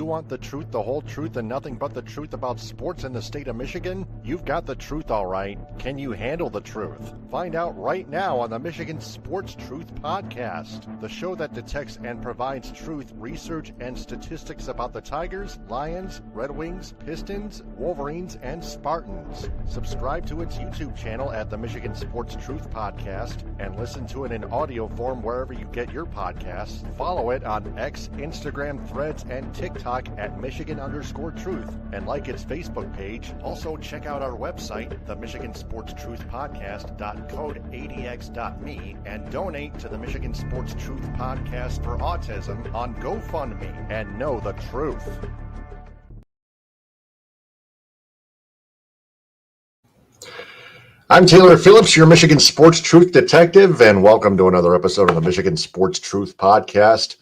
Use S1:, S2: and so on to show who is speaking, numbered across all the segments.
S1: You want the truth, the whole truth, and nothing but the truth about sports in the state of Michigan? You've got the truth, all right. Can you handle the truth? Find out right now on the Michigan Sports Truth Podcast, the show that detects and provides truth, research, and statistics about the Tigers, Lions, Red Wings, Pistons, Wolverines, and Spartans. Subscribe to its YouTube channel at the Michigan Sports Truth Podcast and listen to it in audio form wherever you get your podcasts. Follow it on X, Instagram, Threads, and TikTok at Michigan_Truth, and like its Facebook page. Also check out our website, the Michigan Sports Truth Podcast.code80x.me, and donate to the Michigan Sports Truth Podcast for Autism on GoFundMe, and know the truth. I'm Taylor Phillips, your Michigan Sports Truth Detective, and welcome to another episode of the Michigan Sports Truth Podcast.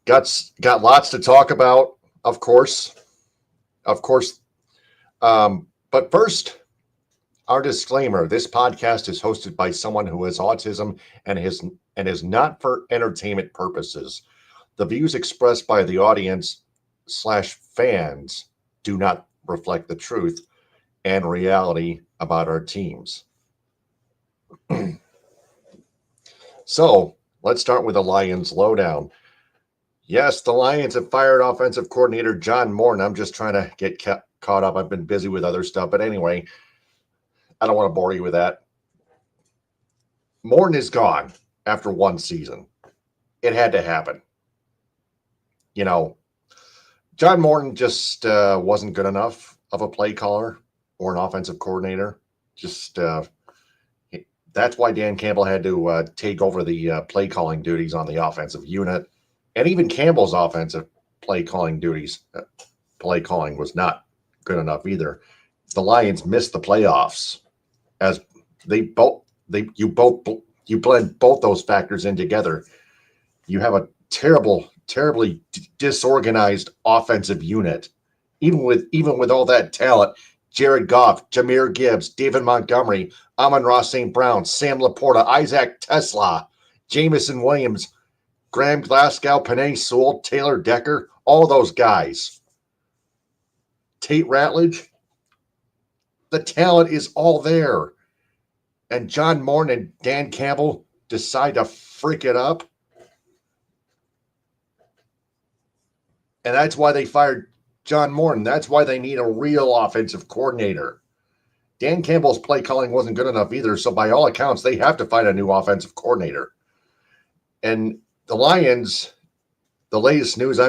S1: Got lots to talk about, of course. But first, our disclaimer: this podcast is hosted by someone who has autism and is not for entertainment purposes. The views expressed by the audience/fans do not reflect the truth and reality about our teams. So let's start with the Lions lowdown. Yes, the Lions have fired offensive coordinator John Morton. I'm just trying to get caught up. I've been busy with other stuff. But anyway, I don't want to bore you with that. Morton is gone after one season. It had to happen. You know, John Morton just wasn't good enough of a play caller or an offensive coordinator. That's why Dan Campbell had to take over the play calling duties on the offensive unit. And even Campbell's offensive play calling duties, play calling was not good enough either. The Lions missed the playoffs as you blend both those factors in together. You have a terribly disorganized offensive unit. Even with all that talent, Jared Goff, Jahmyr Gibbs, David Montgomery, Amon-Ra St. Brown, Sam Laporta, Isaac Tesla, Jamison Williams, Graham Glasgow, Penei Sewell, Taylor Decker, all those guys. Tate Ratledge, the talent is all there. And John Morton and Dan Campbell decide to freak it up. And that's why they fired John Morton. That's why they need a real offensive coordinator. Dan Campbell's play calling wasn't good enough either, so by all accounts, they have to find a new offensive coordinator. And the Lions, the latest news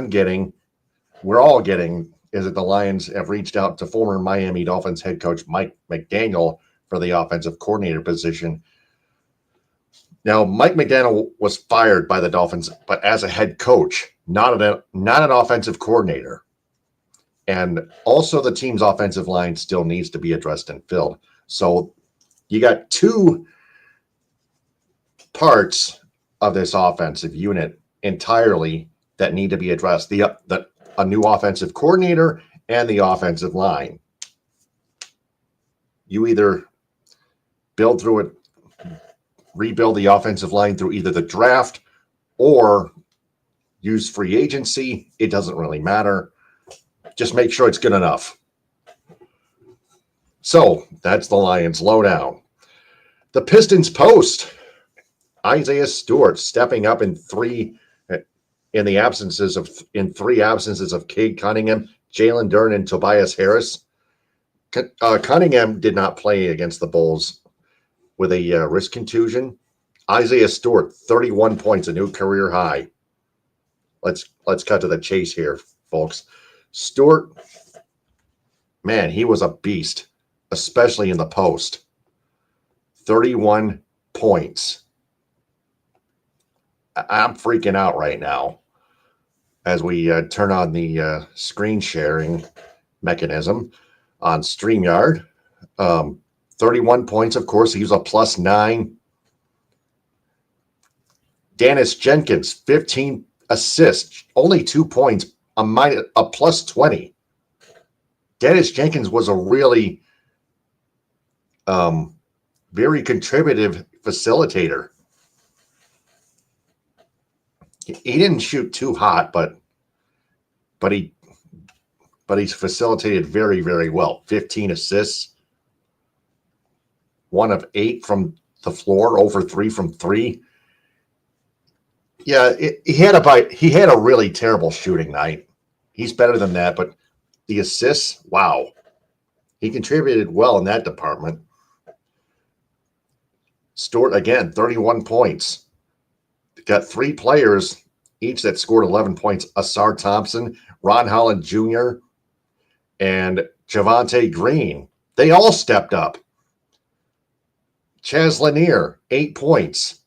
S1: we're all getting, is that the Lions have reached out to former Miami Dolphins head coach Mike McDaniel for the offensive coordinator position. Now, Mike McDaniel was fired by the Dolphins, but as a head coach, not an offensive coordinator. And also the team's offensive line still needs to be addressed and filled. So you got two parts of this offensive unit entirely that need to be addressed. A new offensive coordinator and the offensive line. You either rebuild the offensive line through either the draft or use free agency. It doesn't really matter. Just make sure it's good enough. So that's the Lions lowdown. The Pistons post. Isaiah Stewart stepping up in three absences of Cade Cunningham, Jalen Duren, and Tobias Harris. Cunningham did not play against the Bulls with a wrist contusion. Isaiah Stewart, 31 points, a new career high. Let's cut to the chase here, folks. Stewart, man, he was a beast, especially in the post. 31 points. I'm freaking out right now as we turn on the screen sharing mechanism on StreamYard. 31 points, of course. He was a +9. Dennis Jenkins, 15 assists, only 2 points, a +20. Dennis Jenkins was a really very contributive facilitator. He didn't shoot too hot, but he but he's facilitated very, very well. 15 assists, 1 of 8 from the floor, over 3 from 3. Yeah, he had a really terrible shooting night. He's better than that, but the assists, wow. He contributed well in that department. Stewart, again, 31 points. Got 3 players, each that scored 11 points. Asar Thompson, Ron Holland Jr., and Javonte Green. They all stepped up. Chaz Lanier, 8 points.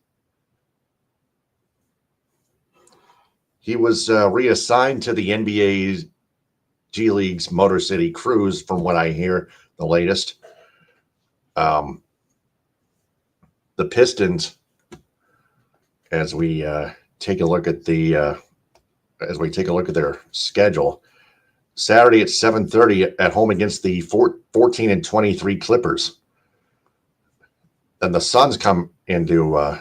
S1: He was reassigned to the NBA G League's Motor City Cruise, from what I hear, the latest. The Pistons, as we take a look at their schedule, Saturday at 7:30 at home against the 14-23 Clippers. Then the Suns come to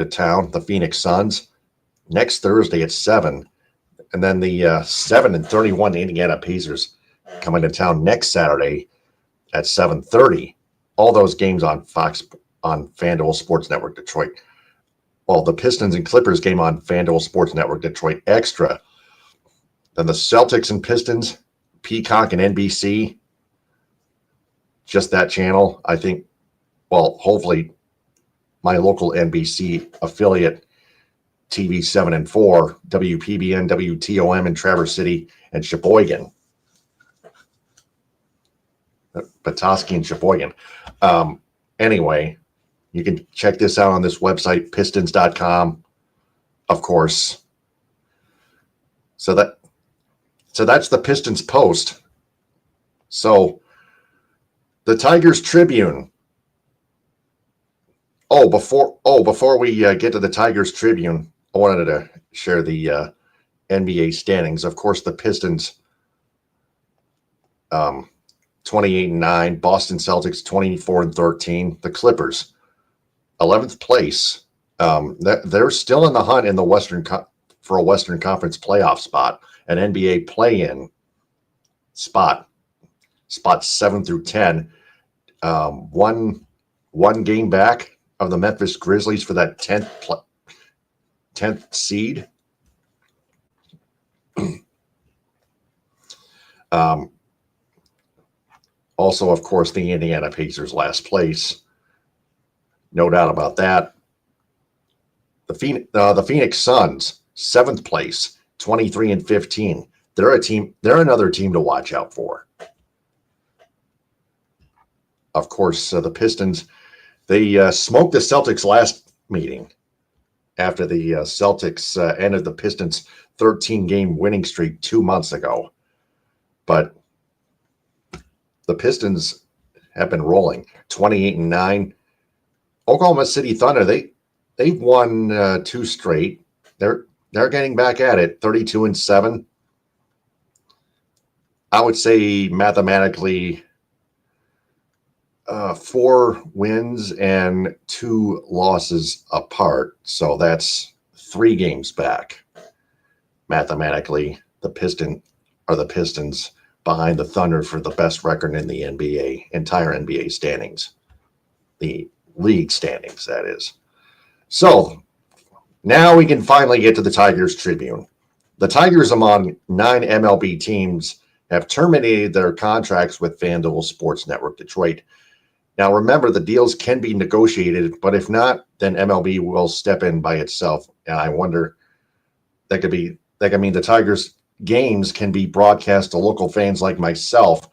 S1: town, the Phoenix Suns, next Thursday at 7. And then the 7-31 Indiana Pacers come into town next Saturday at 7:30. All those games on FanDuel Sports Network Detroit. Well, the Pistons and Clippers game on FanDuel Sports Network Detroit Extra. Then the Celtics and Pistons, Peacock and NBC, just that channel. I think, well, hopefully my local NBC affiliate, TV 7 and 4, WPBN, WTOM in Traverse City and Sheboygan. Petoskey and Sheboygan. Anyway, you can check this out on this website, pistons.com, of course. So that's the Pistons Post. So the Tigers Tribune. Before we get to the Tigers Tribune, I wanted to share the NBA standings. Of course, the Pistons 28-9, Boston Celtics 24-13, the Clippers 11th place. They're still in the hunt in the for a Western Conference playoff spot, an NBA play-in spot, spots 7 through 10. One game back of the Memphis Grizzlies for that 10th seed. Also, of course, the Indiana Pacers last place. No doubt about that. The Phoenix Suns, 7th place, 23-15. They're another team to watch out for. Of course, the Pistons, they smoked the Celtics last meeting after the Celtics ended the Pistons' 13-game winning streak 2 months ago. But the Pistons have been rolling, 28-9. Oklahoma City Thunder, they've won 2 straight. They're getting back at it, 32-7. I would say mathematically 4 wins and 2 losses apart. So that's 3 games back. Mathematically, the Pistons behind the Thunder for the best record in the entire NBA standings. The league standings, that is. So now we can finally get to the Tigers Tribune. The Tigers, among 9 MLB teams, have terminated their contracts with FanDuel Sports Network Detroit. Now, remember, the deals can be negotiated, but if not, then MLB will step in by itself. And I wonder, that could mean the Tigers games can be broadcast to local fans like myself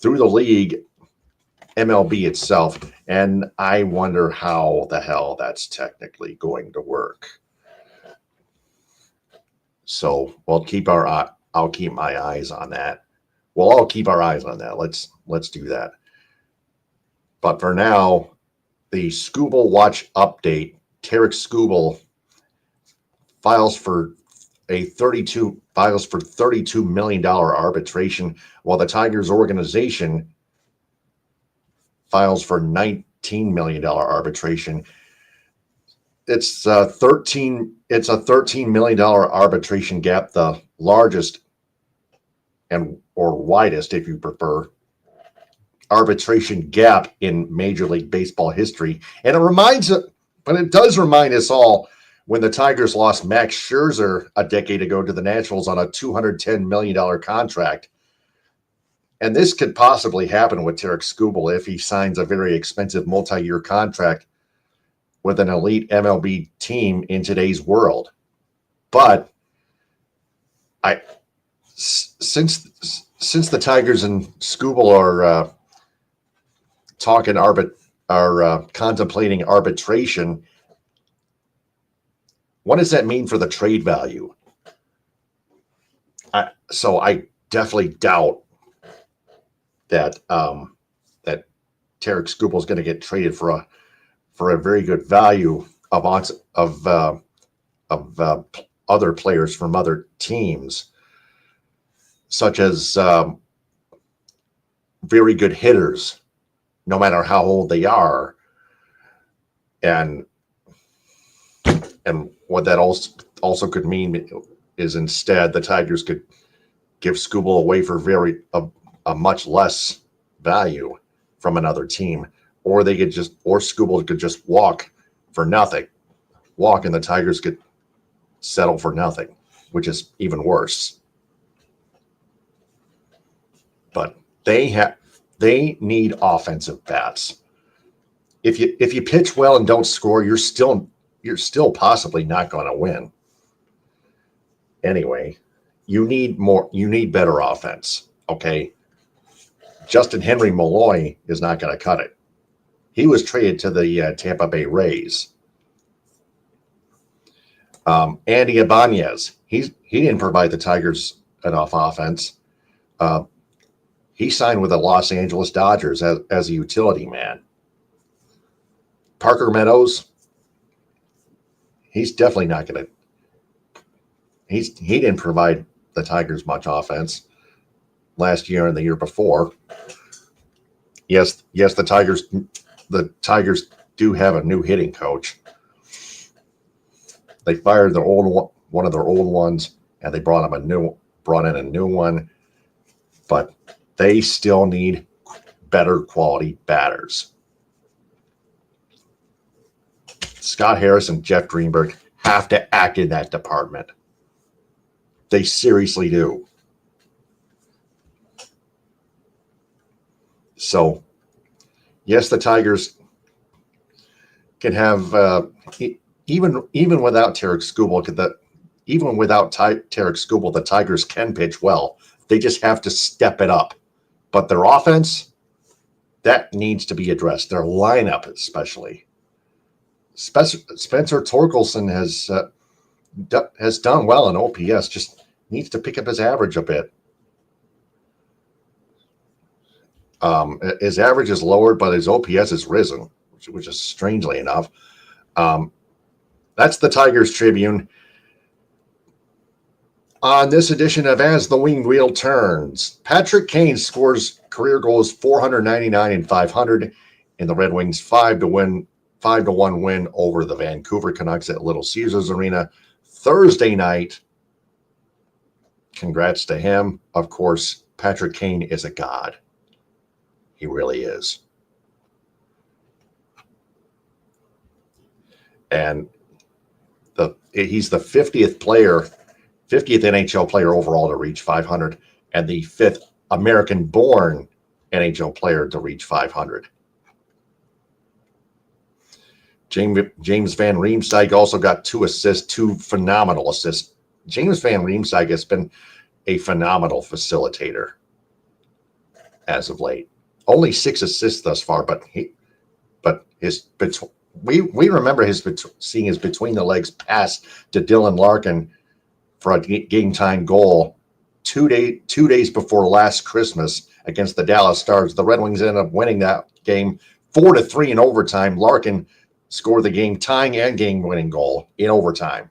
S1: through the league, MLB itself. And I wonder how the hell that's technically going to work. So I'll keep my eyes on that. We'll all keep our eyes on that. Let's do that. But for now, the Skubal Watch update. Tarik Skubal files for $32 million arbitration, while the Tigers organization files for $19 million arbitration. It's a $13 million arbitration gap, the largest and or widest, if you prefer, arbitration gap in Major League Baseball history. And it does remind us all when the Tigers lost Max Scherzer a decade ago to the Nationals on a $210 million contract. And this could possibly happen with Tarik Skubal if he signs a very expensive multi-year contract with an elite MLB team in today's world. But since the Tigers and Skubal are contemplating arbitration, what does that mean for the trade value? So I definitely doubt that that Tarik Skubal is going to get traded for a very good value of other players from other teams, such as very good hitters, no matter how old they are, and what that also could mean is instead the Tigers could give Skubal away for a much less value from another team, or Skubal could just walk for nothing, and the Tigers could settle for nothing, which is even worse. But they need offensive bats. If you pitch well and don't score, you're still possibly not going to win. Anyway, you need better offense. Okay. Justin Henry Malloy is not going to cut it. He was traded to the Tampa Bay Rays. Andy Ibanez, he didn't provide the Tigers enough offense. He signed with the Los Angeles Dodgers as a utility man. Parker Meadows, he's definitely not going to. He didn't provide the Tigers much offense last year and the year before. Yes, the Tigers do have a new hitting coach. They fired one of their old ones, and they brought in a new one, but they still need better quality batters. Scott Harris and Jeff Greenberg have to act in that department. They seriously do. So, yes, the Tigers can have even without Tarik Skubal. Even without Tarik Skubal, the Tigers can pitch well. They just have to step it up. But their offense, that needs to be addressed. Their lineup, especially. Spencer Torkelson has done well in OPS. Just needs to pick up his average a bit. His average is lowered, but his OPS has risen, which is strangely enough. That's the Tigers Tribune. On this edition of As the Winged Wheel Turns, Patrick Kane scores career goals 499 and 500 in the Red Wings' 5-1 win over the Vancouver Canucks at Little Caesars Arena Thursday night. Congrats to him. Of course, Patrick Kane is a god. He really is. And he's the 50th NHL player overall to reach 500 and the 5th American-born NHL player to reach 500. James Van Riemsdyk also got 2 phenomenal assists. James Van Riemsdyk has been a phenomenal facilitator as of late. Only 6 assists thus far, but we remember seeing his between the legs pass to Dylan Larkin for a game time goal 2 days before last Christmas against the Dallas Stars. The Red Wings ended up winning that game 4-3 in overtime. Larkin scored the game tying and game winning goal in overtime.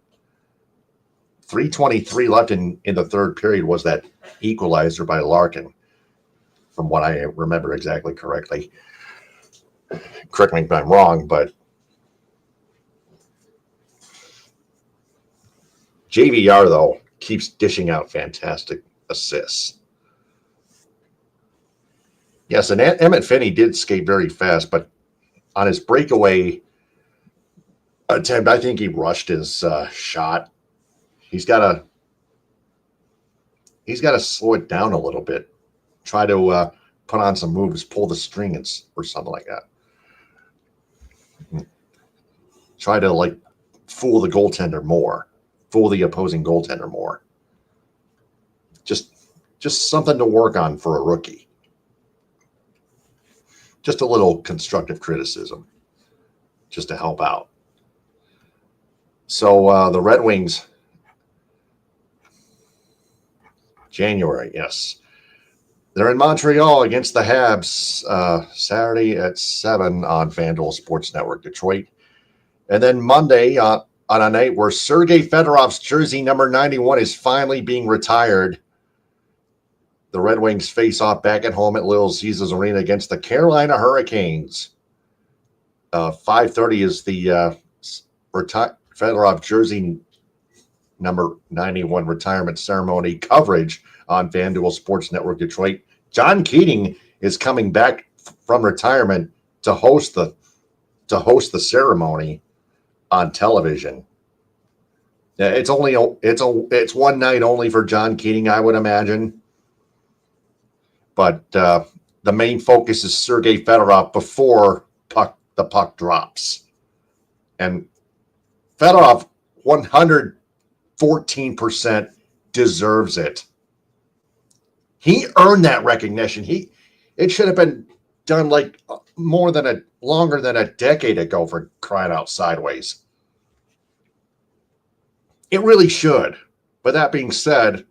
S1: 3:23 left in the third period was that equalizer by Larkin, from what I remember exactly correctly. Correct me if I'm wrong, but JVR, though, keeps dishing out fantastic assists. Yes, and Emmett Finney did skate very fast, but on his breakaway attempt, I think he rushed his shot. He's got to slow it down a little bit. Try to put on some moves, pull the string or something like that. Try to fool the goaltender more, fool the opposing goaltender more. Just something to work on for a rookie. Just a little constructive criticism, just to help out. So the Red Wings, January, yes. They're in Montreal against the Habs Saturday at 7 on FanDuel Sports Network, Detroit. And then Monday on a night where Sergei Fedorov's jersey number 91 is finally being retired. The Red Wings face off back at home at Little Caesars Arena against the Carolina Hurricanes. 5:30 is the Fedorov jersey number 91 retirement ceremony coverage on FanDuel Sports Network Detroit. John Keating is coming back from retirement to host the ceremony on television. It's one night only for John Keating, I would imagine. But the main focus is Sergei Fedorov before the puck drops. And Fedorov 114% deserves it. He earned that recognition. It should have been done longer than a decade ago, for crying out sideways. It really should. But that being said,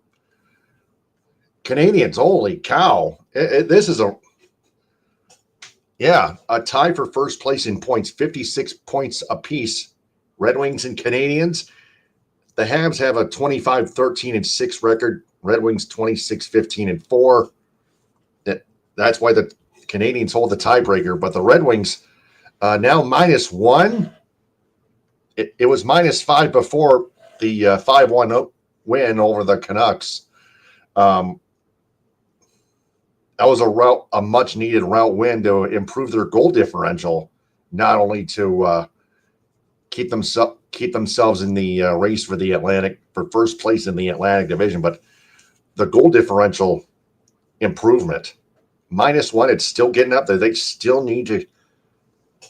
S1: Canadians, holy cow. This is a tie for first place in points, 56 points apiece. Red Wings and Canadians. The Habs have a 25-13-6 record. Red Wings 26-15-4. That's why the Canadians hold the tiebreaker. But the Red Wings now -1. It was -5 before the 5-1 win over the Canucks. That was a much needed route win to improve their goal differential, not only to keep themselves in the race for first place in the Atlantic Division, but the goal differential improvement. -1, it's still getting up there. They still need to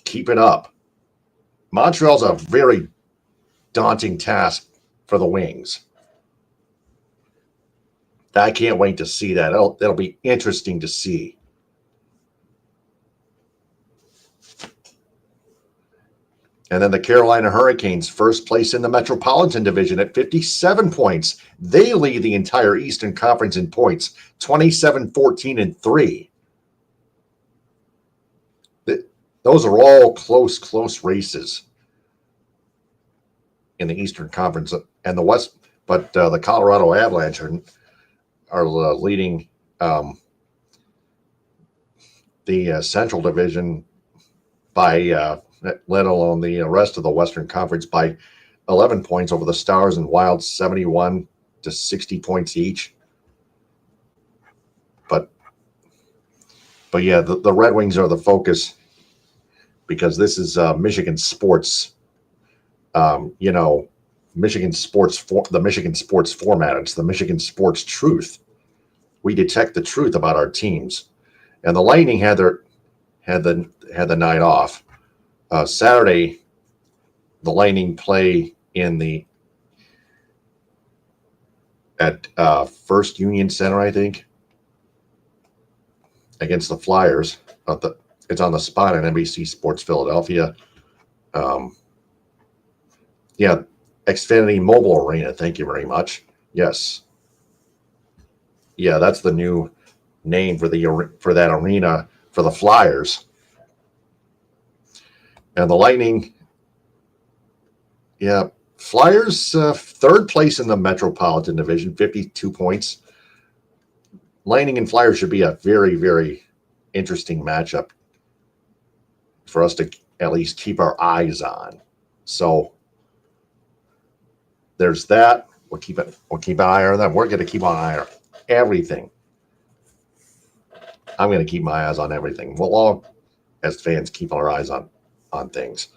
S1: keep it up. Montreal's a very daunting task for the Wings. I can't wait to see that. That'll be interesting to see. And then the Carolina Hurricanes, first place in the Metropolitan Division at 57 points. They lead the entire Eastern Conference in points, 27-14-3. Those are all close races in the Eastern Conference and the West. But the Colorado Avalanche are leading the Central Division by let alone the rest of the Western Conference, by 11 points over the Stars and Wild, 71 to 60 points each. But yeah, the Red Wings are the focus, because this is Michigan sports. Michigan sports the Michigan sports format. It's the Michigan sports truth. We detect the truth about our teams, and the Lightning had the night off. Saturday, the Lightning play at First Union Center, I think, against the Flyers. It's on the spot on NBC Sports Philadelphia. Xfinity Mobile Arena. Thank you very much. Yes. Yeah, that's the new name for that arena for the Flyers. And the Lightning, Flyers third place in the Metropolitan Division, 52 points. Lightning and Flyers should be a very, very interesting matchup for us to at least keep our eyes on. So there's that. We'll keep an eye on that. We're going to keep an eye on everything. I'm going to keep my eyes on everything. We'll all, as fans, keep our eyes on things.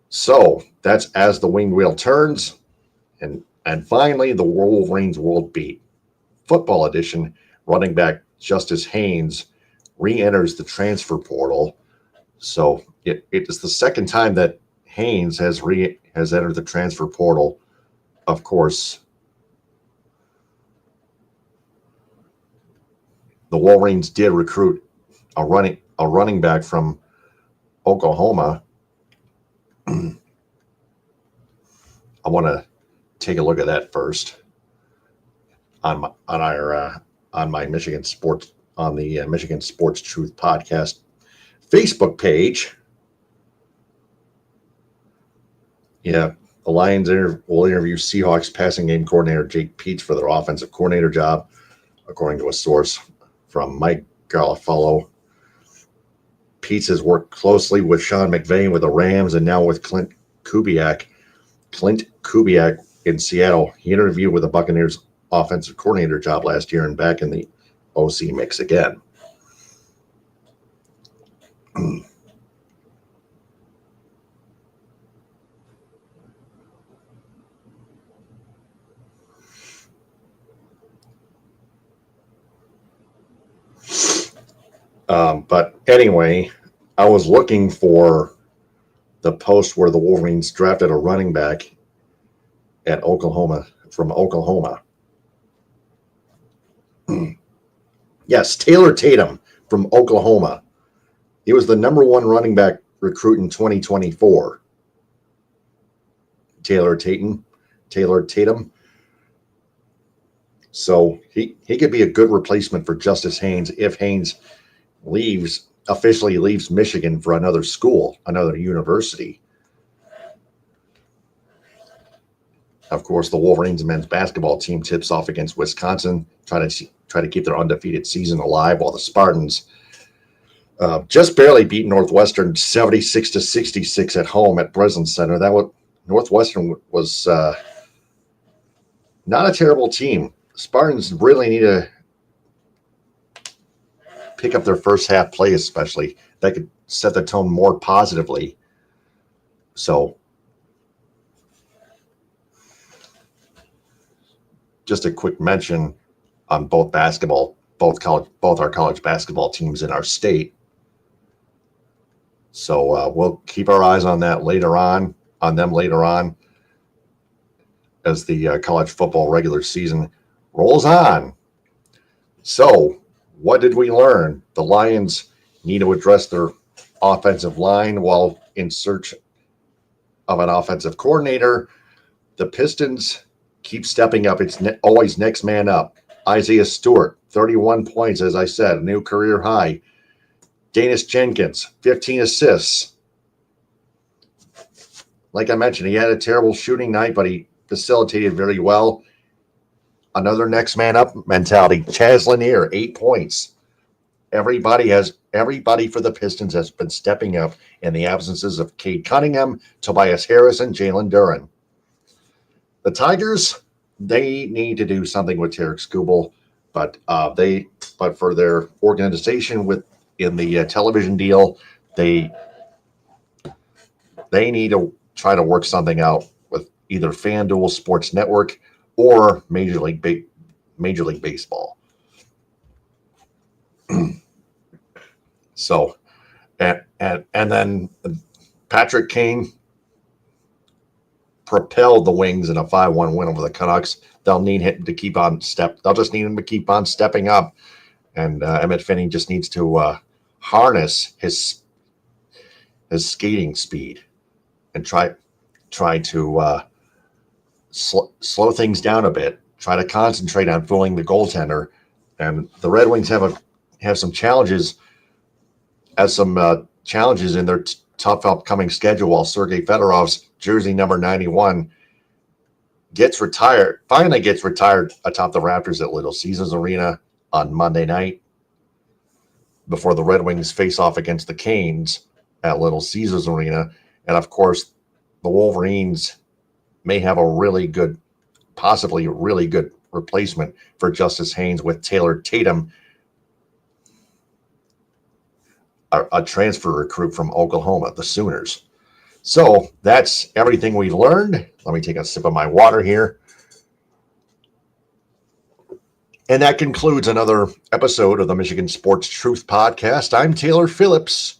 S1: So that's as the winged wheel turns. And finally, the Wolverines World Beat. Football edition, running back Justice Haynes re-enters the transfer portal. So it is the second time that Haynes has entered the transfer portal. Of course, the Wolverines did recruit a running back from Oklahoma. I want to take a look at that first on my Michigan Sports, on the Michigan Sports Truth Podcast Facebook page. Yeah, the Lions will interview Seahawks passing game coordinator Jake Peets for their offensive coordinator job, according to a source from Mike Garofalo. Peets has worked closely with Sean McVay with the Rams and now with Clint Kubiak in Seattle. He interviewed with the Buccaneers offensive coordinator job last year and back in the OC mix again. But anyway, I was looking for the post where the Wolverines drafted a running back at Oklahoma, from Oklahoma. Yes, Taylor Tatum from Oklahoma. He was the number one running back recruit in 2024. Taylor Tatum. So he could be a good replacement for Justice Haynes if Haynes officially leaves Michigan for another school, another university. Of course, the Wolverines men's basketball team tips off against Wisconsin, try to keep their undefeated season alive, while the Spartans just barely beat Northwestern 76-66 at home at Breslin Center. Northwestern was not a terrible team. Spartans really need to pick up their first half play, especially. That could set the tone more positively. So, just a quick mention on both our college basketball teams in our state. So we'll keep our eyes on them later on, as the college football regular season rolls on. So, what did we learn? The Lions need to address their offensive line while in search of an offensive coordinator. The Pistons keep stepping up. It's always next man up. Isaiah Stewart, 31 points, as I said, a new career high. Danis Jenkins, 15 assists. Like I mentioned, he had a terrible shooting night, but he facilitated very well. Another next man up mentality. Chaz Lanier, 8 points. Everybody for the Pistons has been stepping up in the absences of Cade Cunningham, Tobias Harris, and Jalen Duren. The Tigers, they need to do something with Tarik Skubal, but for their organization in the television deal, they need to try to work something out with either FanDuel Sports Network or Major League Baseball. So, and then Patrick Kane propelled the Wings in a 5-1 win over the Canucks. They'll need him to keep on They'll just need him to keep on stepping up, and Emmett Finney just needs to harness his skating speed and try to slow things down a bit. Try to concentrate on fooling the goaltender. And the Red Wings have some challenges in their tough upcoming schedule, while Sergei Fedorov's jersey number 91 finally gets retired atop the Raptors at Little Caesars Arena on Monday night, before the Red Wings face off against the Canes at Little Caesars Arena. And of course, the Wolverines may have possibly a really good replacement for Justice Haynes with Taylor Tatum a transfer recruit from Oklahoma, the Sooners. So that's everything we've learned. Let me take a sip of my water here. And that concludes another episode of the Michigan Sports Truth Podcast. I'm Taylor Phillips.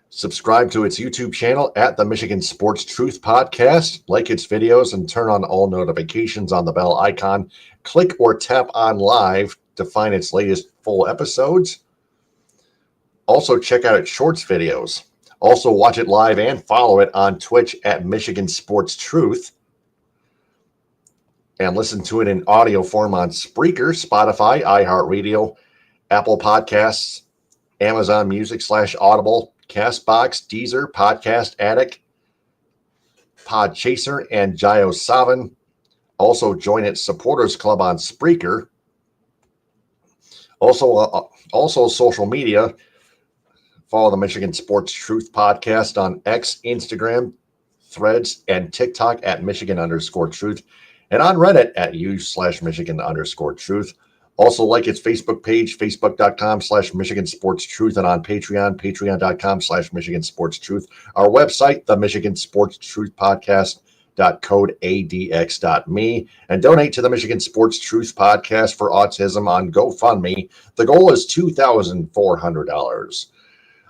S1: Subscribe to its YouTube channel at the Michigan Sports Truth Podcast. Like its videos and turn on all notifications on the bell icon. Click or tap on live to find its latest full episodes. Also check out its shorts videos. Also watch it live and follow it on Twitch at Michigan Sports Truth. And listen to it in audio form on Spreaker, Spotify, iHeartRadio, Apple Podcasts, Amazon Music /Audible, Castbox, Deezer, Podcast Addict, Podchaser, and Gio7. Also join its supporters club on Spreaker. Also social media. Follow the Michigan Sports Truth Podcast on X, Instagram, Threads, and TikTok at Michigan_Truth. And on Reddit at u/Michigan_Truth. Also like its Facebook page, facebook.com/Michigan Sports Truth, and on Patreon, patreon.com/Michigan Sports Truth. Our website, the Michigan Sports Truth Podcast.code ADX.me, and donate to the Michigan Sports Truth Podcast for Autism on GoFundMe. The goal is $2,400.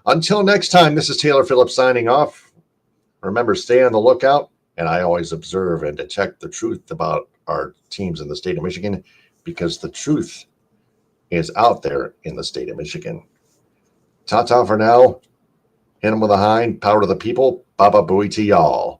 S1: Until next time, this is Taylor Phillips signing off. Remember, stay on the lookout, and I always observe and detect the truth about our teams in the state of Michigan, because the truth is out there in the state of Michigan. Ta-ta for now. Hit them with a hind. Power to the people. Baba Booey to y'all.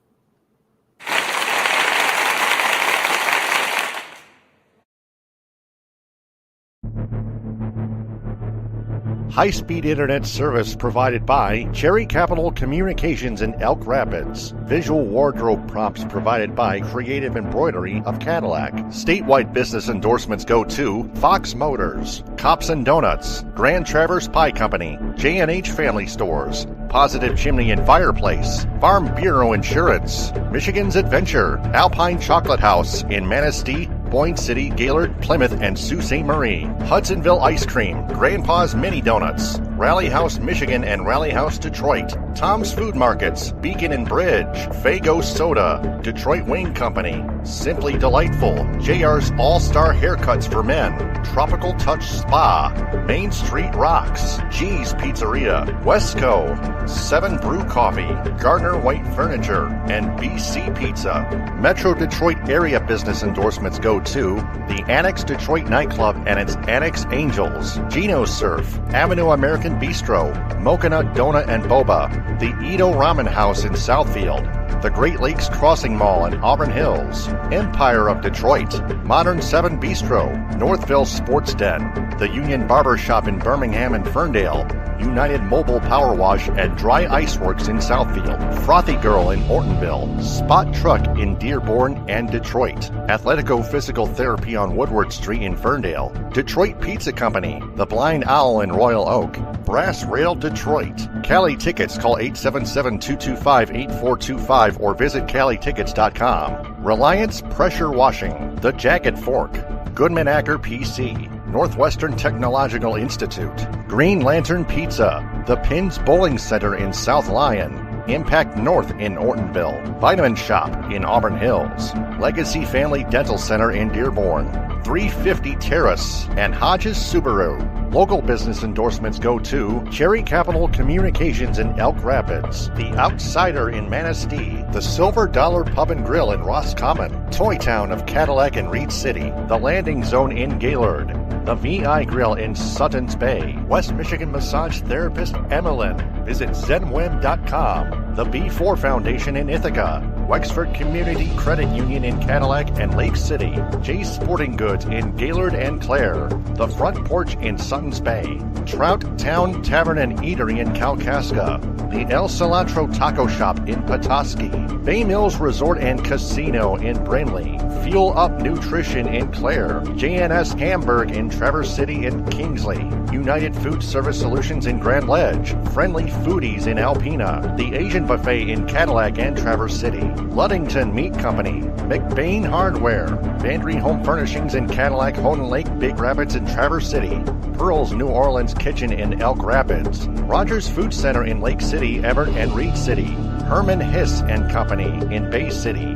S2: High-speed internet service provided by Cherry Capital Communications in Elk Rapids. Visual wardrobe prompts provided by Creative Embroidery of Cadillac. Statewide business endorsements go to Fox Motors, Cops and Donuts, Grand Traverse Pie Company, J&H Family Stores, Positive Chimney and Fireplace, Farm Bureau Insurance, Michigan's Adventure, Alpine Chocolate House in Manistee, Boyne City, Gaylord, Plymouth, and Sault Ste. Marie. Hudsonville Ice Cream, Grandpa's Mini Donuts, Rally House, Michigan, and Rally House, Detroit. Tom's Food Markets, Beacon and Bridge, Fago Soda, Detroit Wing Company, Simply Delightful, JR's All-Star Haircuts for Men, Tropical Touch Spa, Main Street Rocks, G's Pizzeria, Westco, 7 Brew Coffee, Gardner White Furniture, and BC Pizza. Metro Detroit area business endorsements go to the Annex Detroit Nightclub and its Annex Angels, Gino Surf, Avenue American Bistro, Mocha Donut and Boba, the Edo Ramen House in Southfield, the Great Lakes Crossing Mall in Auburn Hills, Empire of Detroit, Modern 7 Bistro, Northville Sports Den, the Union Barber Shop in Birmingham and Ferndale, United Mobile Power Wash and Dry Ice Works in Southfield, Frothy Girl in Ortonville, Spot Truck in Dearborn and Detroit, Athletico Physical Therapy on Woodward Street in Ferndale, Detroit Pizza Company, The Blind Owl in Royal Oak, Brass Rail Detroit. Cali Tickets, call 877-225-8425 or visit CaliTickets.com. Reliance Pressure Washing, The Jagged Fork, Goodman Acker PC, Northwestern Technological Institute, Green Lantern Pizza, The Pins Bowling Center in South Lyon, Impact North in Ortonville, Vitamin Shop in Auburn Hills, Legacy Family Dental Center in Dearborn, 350 Terrace, and Hodges Subaru. Local business endorsements go to Cherry Capital Communications in Elk Rapids, The Outsider in Manistee, the Silver Dollar Pub and Grill in Roscommon, Toy Town of Cadillac and Reed City, the Landing Zone in Gaylord, the VI Grill in Suttons Bay, West Michigan Massage Therapist Emmeline. Visit zenweb.com, the B4 Foundation in Ithaca, Wexford Community Credit Union in Cadillac and Lake City, Jay's Sporting Goods in Gaylord and Clare, the Front Porch in Suttons Bay, Trout Town Tavern and Eatery in Kalkaska, the El Cilantro Taco Shop in Petoskey, Bay Mills Resort and Casino in Brainley, Fuel Up Nutrition in Clare, JNS Hamburg in Traverse City and Kingsley, United Food Service Solutions in Grand Ledge, Friendly Foodies in Alpena, the Asian Buffet in Cadillac and Traverse City, Ludington Meat Company, McBain Hardware, Vandry Home Furnishings in Cadillac, Houghton Lake, Big Rapids, and Traverse City, Pearl's New Orleans Kitchen in Elk Rapids, Rogers Food Center in Lake City, Everett, and Reed City, Herman Hiss and Company in Bay City,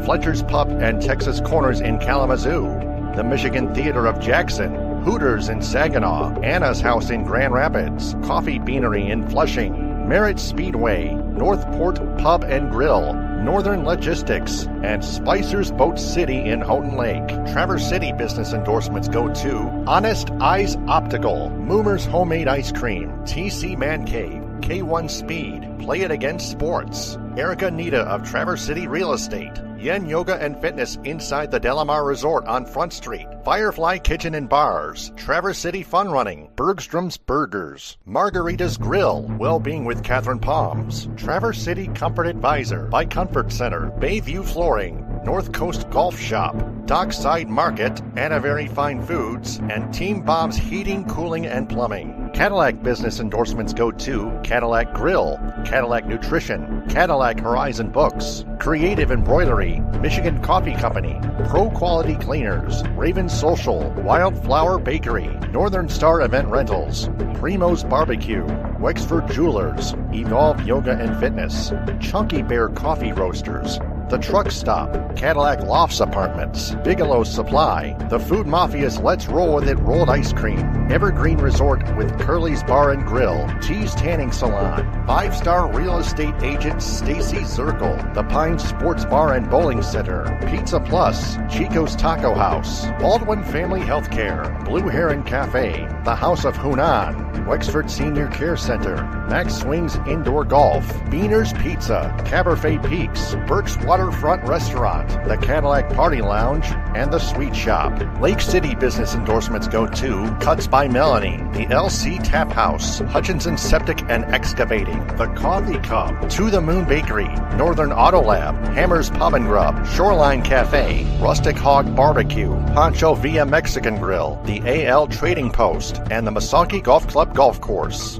S2: Fletcher's Pub and Texas Corners in Kalamazoo, the Michigan Theater of Jackson, Hooters in Saginaw, Anna's House in Grand Rapids, Coffee Beanery in Flushing, Merritt Speedway, Northport Pub and Grill, Northern Logistics, and Spicer's Boat City in Houghton Lake. Traverse City business endorsements go to Honest Eyes Optical, Moomer's Homemade Ice Cream, TC Man Cave, K1 Speed, Play It Again Sports, Erica Nita of Traverse City Real Estate, Yen Yoga and Fitness inside the Delamar Resort on Front Street, Firefly Kitchen and Bars, Traverse City Fun Running, Bergstrom's Burgers, Margarita's Grill, Wellbeing with Catherine Palms, Traverse City Comfort Advisor by Comfort Center, Bayview Flooring, North Coast Golf Shop, Dockside Market, Anna Very Fine Foods, and Team Bob's Heating, Cooling, and Plumbing. Cadillac business endorsements go to Cadillac Grill, Cadillac Nutrition, Cadillac Horizon Books, Creative Embroidery, Michigan Coffee Company, Pro Quality Cleaners, Raven Social, Wildflower Bakery, Northern Star Event Rentals, Primo's Barbecue, Wexford Jewelers, Evolve Yoga and Fitness, Chunky Bear Coffee Roasters, The Truck Stop, Cadillac Lofts Apartments, Bigelow's Supply, The Food Mafia's Let's Roll With It Rolled Ice Cream, Evergreen Resort with Curly's Bar and Grill, Cheese Tanning Salon, 5-star real estate agent Stacy Zirkle, The Pine Sports Bar and Bowling Center, Pizza Plus, Chico's Taco House, Baldwin Family Healthcare, Blue Heron Cafe, The House of Hunan, Wexford Senior Care Center, Max Swings Indoor Golf, Beaner's Pizza, Cabernet Peaks, Birch Waterfront Restaurant, the Cadillac Party Lounge, and the Sweet Shop. Lake City business endorsements go to Cuts by Melanie, the LC Tap House, Hutchinson Septic and Excavating, the Coffee Cup, To the Moon Bakery, Northern Auto Lab, Hammer's Pub and Grub, Shoreline Cafe, Rustic Hog Barbecue, Pancho Villa Mexican Grill, the AL Trading Post, and the Misaki Golf Club Golf Course.